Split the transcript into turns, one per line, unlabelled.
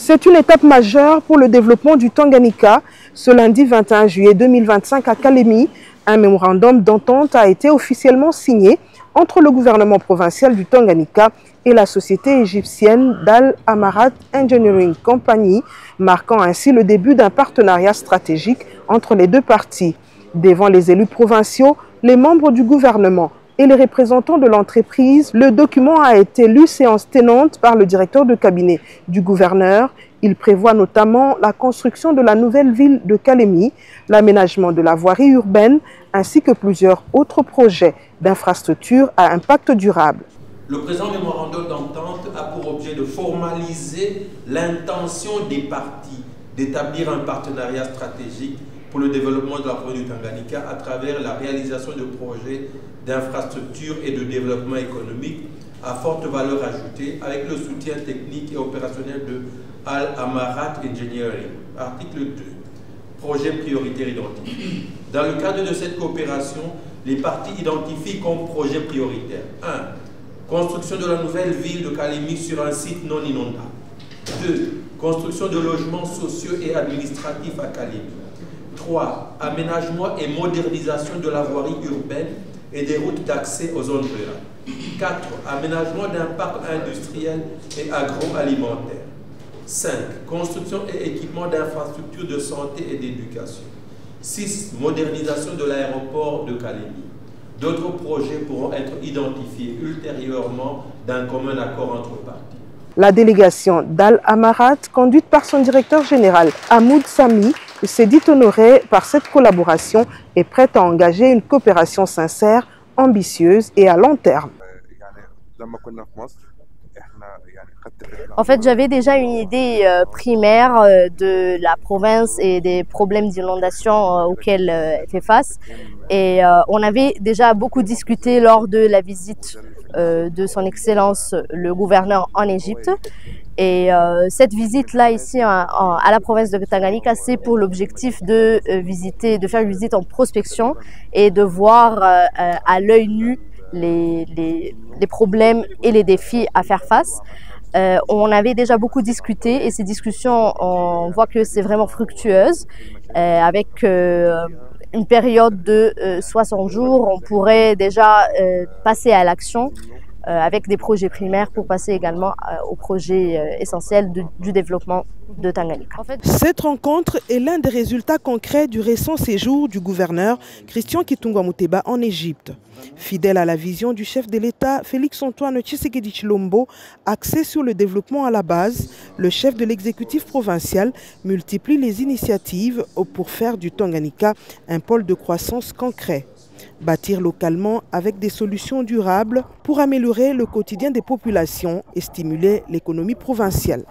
C'est une étape majeure pour le développement du Tanganyika. Ce lundi 21 juillet 2025 à Kalemi, un mémorandum d'entente a été officiellement signé entre le gouvernement provincial du Tanganyika et la société égyptienne Dal Amarat Engineering Company, marquant ainsi le début d'un partenariat stratégique entre les deux parties. Devant les élus provinciaux, les membres du gouvernement et les représentants de l'entreprise, le document a été lu séance tenante par le directeur de cabinet du gouverneur. Il prévoit notamment la construction de la nouvelle ville de Kalemi, l'aménagement de la voirie urbaine, ainsi que plusieurs autres projets d'infrastructures à impact durable.
Le présent mémorandum d'entente a pour objet de formaliser l'intention des parties d'établir un partenariat stratégique pour le développement de la province du Tanganyika à travers la réalisation de projets d'infrastructures et de développement économique à forte valeur ajoutée avec le soutien technique et opérationnel de Al Amarat Engineering. Article 2. Projet prioritaire identifié. Dans le cadre de cette coopération, les parties identifient comme projet prioritaire 1. Construction de la nouvelle ville de Kalemi sur un site non inondable. 2. Construction de logements sociaux et administratifs à Kalemi. 3. Aménagement et modernisation de la voirie urbaine et des routes d'accès aux zones rurales. 4. Aménagement d'un parc industriel et agroalimentaire. 5. Construction et équipement d'infrastructures de santé et d'éducation. 6. Modernisation de l'aéroport de Kalemi. D'autres projets pourront être identifiés ultérieurement d'un commun accord entre parties.
La délégation d'Al Amarat, conduite par son directeur général Hamoud Sami, s'est dit honorée par cette collaboration et prête à engager une coopération sincère, ambitieuse et à long terme.
En fait, j'avais déjà une idée primaire de la province et des problèmes d'inondation auxquels elle fait face. Et on avait déjà beaucoup discuté lors de la visite de son Excellence le gouverneur en Égypte. Et cette visite-là ici à la province de Tanganyika, c'est pour l'objectif de faire une visite en prospection et de voir à l'œil nu les problèmes et les défis à faire face. On avait déjà beaucoup discuté et ces discussions, on voit que c'est vraiment fructueuse. Avec une période de 60 jours, on pourrait déjà passer à l'action avec des projets primaires pour passer également au projet essentiel du développement de Tanganyika.
Cette rencontre est l'un des résultats concrets du récent séjour du gouverneur Christian Kitungwa Muteba en Égypte. Fidèle à la vision du chef de l'État, Félix-Antoine Tshisekedi Tshilombo, axé sur le développement à la base, le chef de l'exécutif provincial multiplie les initiatives pour faire du Tanganyika un pôle de croissance concret. Bâtir localement avec des solutions durables pour améliorer le quotidien des populations et stimuler l'économie provinciale.